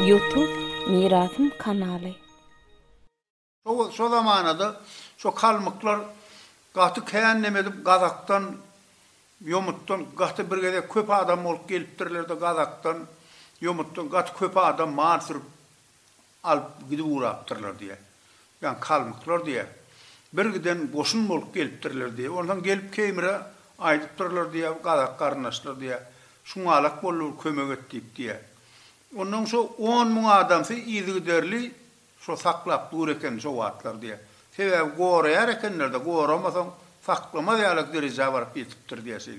YouTube Mirasım kanalı. Şu zamanada şu kalmıklar gatı kehennem edip Gazak'tan yomuttan gatı bir gede köp adam olup geliptirler de Gazak'tan yomuttan gatı köp adam mağsırıp alıp gidip uğraptırlar diye. Yani kalmıklar diye. Bir giden boşun olup geliptirler diye. Ondan gelip kemire aydıptırlar diye Gazak karnaşlar diye. Şunu alak bolur kömek ettik diye. Ondan sonra 10 bin adamsı izi giderli şu saklap dur eken şu vatlar diye. Sebep gorayar ekenler de goramasan saklama diyalak derece varıp yetiptir diye şey.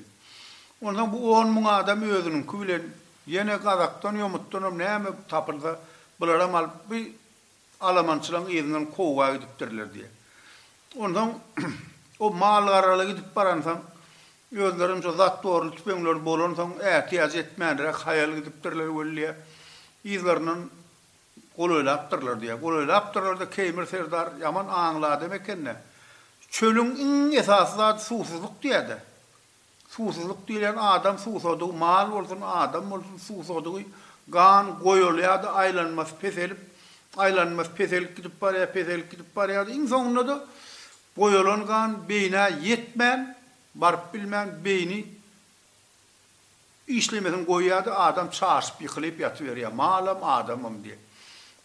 Ondan bu 10 bin adam özünün kübilen yine Kazak'tan yomuttanım neyme tapırda bularam alıp bir Almançılan izinden kovuğa gidiptirler diye. Ondan o mallarla gidip baransan özlerim şu zat doğru tüpenler bolonsan ihtiyacı etmeyenlere hayal gidiptirler öyleye. İzlerinin koluyla aptırlar diye. Koluyla aptırlar da Keymir Serdar yaman ağınla demek enne. Çölün en esası da susuzluk diye de. Susuzluk diyen adam susuduğu, mal olsun, adam olsun susuduğu, gan koyuluyor da aylanmaz peselip gidip paraya da. En sonunda da koyulan gan beyine yetmen, barıp bilmen beyni İşlemesin koyuyordu, adam çarşıp yıkılıp yatıveriyor. Malım adamım diye.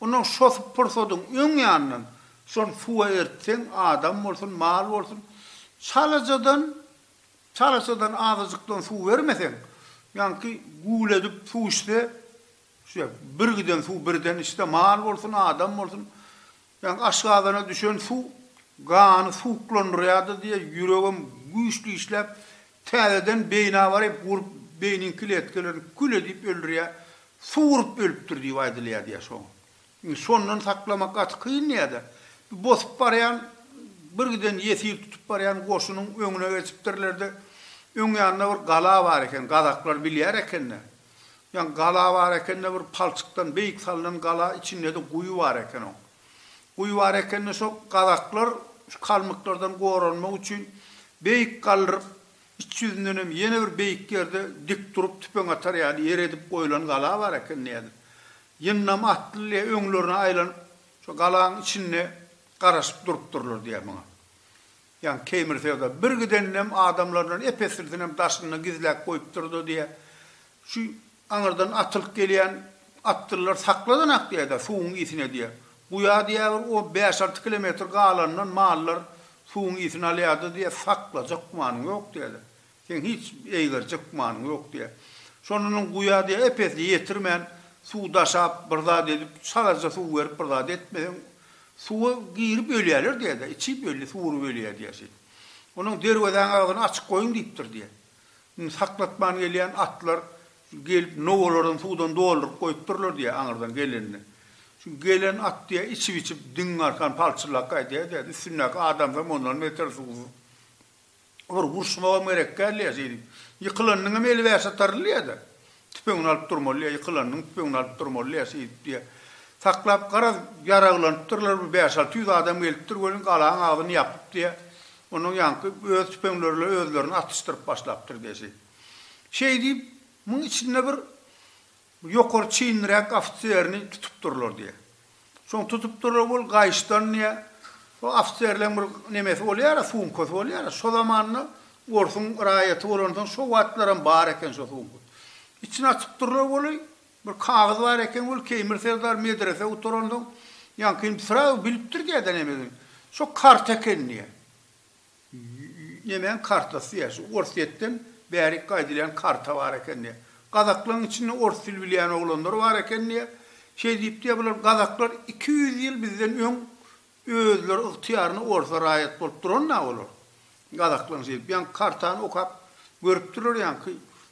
Onun şosup pırsodun ön yanından son suya ertsen adam olsun, mal olsun. Çalışadan ağzıcıktan su vermesen, yani ki gul edip su işte, bir giden su birden işte mal olsun, adam olsun. Yani aşağıdan düşen su, kanı suklonduruyordu diye yüreğim güçlü işlep, tədədən beyna var hep vurup beynin kiletkelerini kül edip öldürüyor, soğurup ölüptür diye vaydılıyor diye son. Sonundan saklamak atı kıyın neydi? Bozup parayan, bir giden yesir tutup parayan koşunun önüne geçiptirlerdi. Ön yanına bir gala var eken, Kazaklar biliyor eken ne? Yani gala var eken ne bir palçıktan beyik salınan gala içinde de kuyu var eken o. Kuyu var eken ne çok Kazaklar kalmıklardan korunmak için beyik kaldırıp 200 dönem yeni bir beyik yerde dik durup tüpen atar yani yer edip koyulan gala var eken nedir? Yennam atlıya öňlerine aylanıp şu galanın içine karaşıp durup durulur diye bana. Yani Keymir Serdar bir gidennem adamlardan epesirtinem taşını gizlek koyup durdu diye. Şu anırdan atılıp geleyen attırlar sakladan ak diye de suğun isine diye. Bu ya diye o 5-6 kilometre galandan mallar suğun isine alayadı diye saklacak kumanın yok diye de. Sen hiç eğilecek kumanın yok diye. Sonunun kuya diye epesli yetirmeyen su daşap bırda edip sadece su verip bırda etmeden suyu girip ölüyorlar diye de. İçip ölü, suyu ölüyor diye şey. Onun derveden ağzını açık koyun deyiptir diye. Saklatman geleyen atlar gelip novaların sudan doldurup koyup dururlar diye anırdan gelenini. Çünkü gelen at diye içip din arkan palçırlak diye de üstündeki adamdan onların metre suyu. Vuruşmağa gerek geldi şey. Yıkılanının meyve satarılıyor da. Tüpeğin alıp durmalı yıkılanının tüpeğin alıp durmalı şey diye. Saklap kara yarağlanıp dururlar 5-600 adam gelip dururlar kalağın ağzını yapıp diye. Onun yankı öz tüpeğinlerle özlerini atıştırıp başlaptır diye şey. Şey deyip bunun içinde bir yokor çiğnirek afsiyerini tutup dururlar diye. Son tutup dururlar bol gayıştan niye? O afsiyerlerin bir nemesi oluyor, suğun kötü oluyor. So zamanını orsun rayeti olandan so vatların bar eken so suğun kötü. İçine açıp dururlar oluyor. Bir kağıt var eken ol Keymir Serdar medrese oturandan yankın sıra biliptir diye denemedin. So kart eken niye? Yemeğin kartası ya. Orsiyetten beri kaydilen karta var eken niye? Kazakların içinde orsil bilen oğlanlar var eken niye? Şey deyip diye bunlar Kazaklar 200 yıl bizden ön özler ihtiyarını orta rayet bolup duran ne olur? Kazakların şey. Yani kartağını okap görüp durur yani.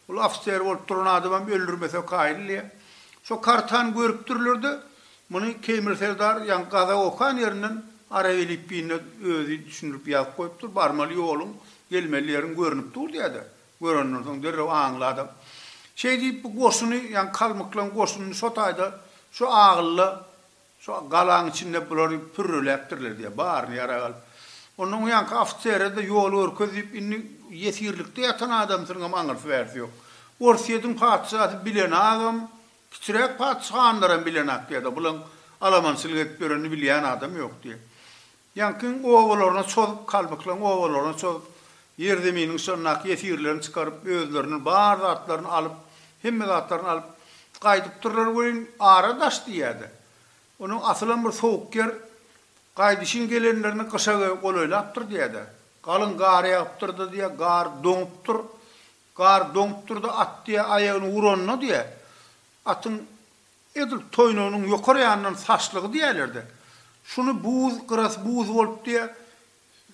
Bu afsiyer olup duran adamı öldürmese kaydiliye. So kartağını görüp durulurdu. Bunu Keymir Serdar yani Kazak okan yerinden aravelip birine özü düşünürüp yazıp koyup dur. Barmalı oğlum gelmeli yerin görünüp dur diye de. Görünürden der o ağınlı adam. Şey deyip bu koşunu yani kalmıklan koşunu sotayda şu ağıllı şu galan içinde bunları pürrüleptirler diye bağırını yara alıp. Onun yankı aftsere de yol örkezip inni yetirlikte yatan adamsın ama anırsı versi yok. Orsiyedin padişahı bilen adam, kiçirek padişahınların bilen ak diye de bulan alamansılık etbereni bilen adam yok diye. Yankın oğullarına çozup kalmaklan oğullarına çozup yerdeminin sonuna yetirlerini çıkarıp özlerinin bağır zatlarını alıp hemme zatlarını alıp kaydıp dururlar oyun ağra daş diyedi. Onun asılan bir soğuk yer kaydışın gelenlerini kışa kolayla yaptır diyedi. Kalın gar yaptırdı diye gar donuptur. Gar donuptur da at diye ayağını vuronunu diye. Atın edil toynunun yukarı yanının saçlığı diyelerdi. Şunu buz, kıras buz olup diye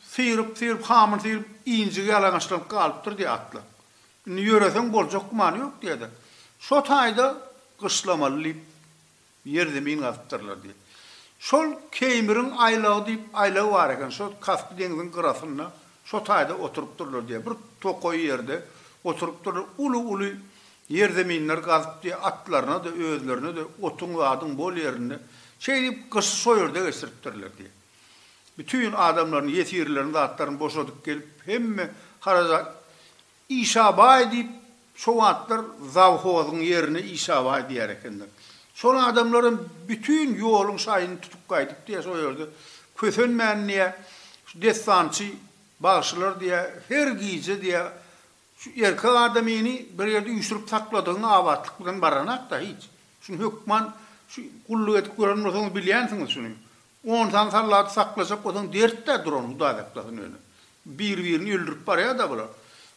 sıyırıp, hamur sıyırıp, inci yalanışlanıp kalıptır diye atla. Yöresen bolcak kumanı yok diye de. Şo tayda kışlamalı yerdemeyin atıptırlar diye. Şol keymirin aylağı deyip aylağı var eken, şo Kaspı denizin kırasında, şo tayda oturup dururlar diye. Bir tokoyu yerde oturup dururlar, ulu yerdemeyinler gazıp diye atlarına da özlerine de otun adın bol yerinde şey deyip kışı soyurda geçiriptirler diye. Bütün adamların yetirlerini de atların boşadık gelip hemme haraza işaba edip şu atlar zavhozun yerine işaba diyerekender. Sonra adamların bütün yolun sayını tutup kaydık diye soyurdu. Kösönmenliğe destançı bağışlar diye her giyce diye erkek adamını bir yerde yüşürüp sakladığını avatlıktan baranak da hiç. Çünkü hükman kulluk etip görenmesiniz bilyansınız şunu. 10 tane sallatı saklayacak odan dertte durun udadaktasın öyle. Birini öldürüp paraya da bular.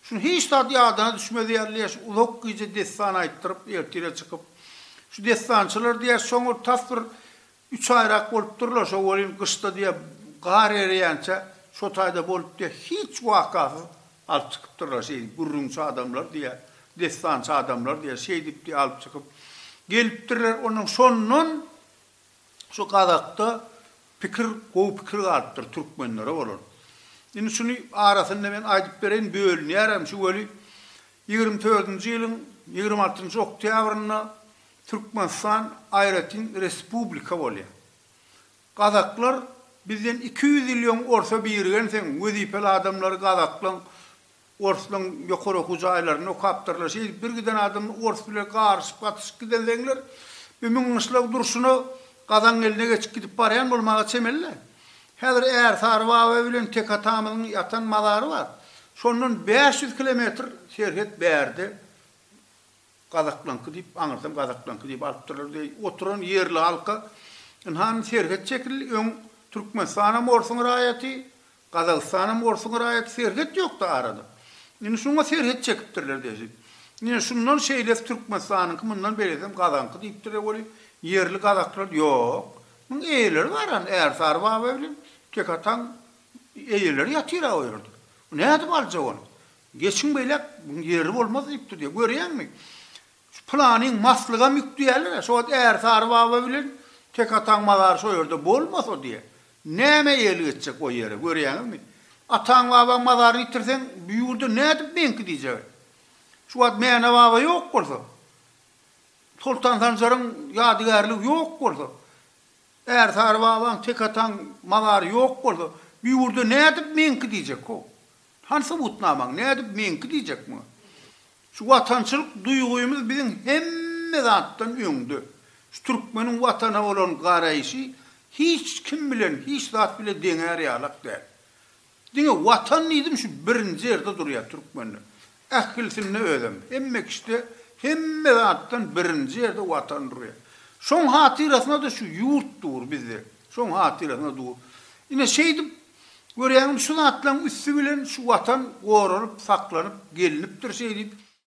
Şunu hiç tadı adına düşmedi yerliye uzak giyce destan ayıttırıp ertire çıkıp şu destançılar diye sonra tasvir 3 ayrak olup dururlar şu olayın kışta diye gar eriyençe şu tayda olup diye hiç vakası alıp çıkıp dururlar gurrunçu adamlar diye destançı adamlar diye deyip diye alıp çıkıp gelip dururlar onun sonunun şu kadakta kovu fikir alıptır Türkmenlere olur. Şimdi şunu arasında ben aydıp vereyim bölün yarım şu böyle 24. yılın 26. oktyabrına Türkmenistan Ayretin Respublika oluyor. Kazaklar bizden 200 milyon orta birgen sen vazifeli adamları Kazaklan Orslan yukarı okuyacaklarını okaptırlar. Bir giden adam Orslan karşı patış gidenler bir münşlav duruşunu Kazan eline geçip gidip parayan bulmağa çemeller. Hazır eğer sarva bilen tek atamının yatan maları var. Sonun 500 kilometre şerhet berdi. Kazaklan deyip anırtam Kazaklan deyip alıptırlar diye oturan yerli halka han şerhet çekildi. Ön Türkmenistan'a orsun rayeti, Kazakistan'a orsun rayeti şerhet yok da arada. Yani şuna şerhet çekiptirler diyecek. Yani şundan şeyles Türkmenistan'ın bundan belirtem Kazankı deyip duruyor yerli Kazaklar yok. Bunun eğileri var han eğer sarva bilen tek atan eğileri yatıyla oyurdu. Ne adım alacak onu? Geçin böyle yeri olmaz deyip diyor. Görüyor musun? Planın maslığa müktüyeler. Sonra eğer sarva bilen tek atan malar soyurdu. Olmaz o diye. Neme yeri geçecek o yere? Görüyor musun? Atan baba malarını itirsen büyürdü. Ne edip benki diyecek? Şu ad meyne baba yok olsa. Sultan Sancar'ın yadigarlığı yok olsa. Eğer sarvalan tek atan malar yok olsa. Büyürdü ne edip benki diyecek o. Hansı mutnaman ne edip benki diyecek mi? Şu vatançılık duyguyumuz bizim hemme zattan öndü. Şu Türkmenin vatana olan garayışı hiç kim bilen, hiç zat bile dener yalak der. Dine vatan neydim şu birinci yerde duruyor Türkmenler. Ehkilsin ne ödem. Hemmek işte hemme zattan birinci yerde vatan duruyor. Son hatirasına da şu yurt dur bizde. Son hatirasına dur. Yine şeydim, görüyorum şu zatlan üstü bilen şu vatan korunup, saklanıp, geliniptir şey deyip,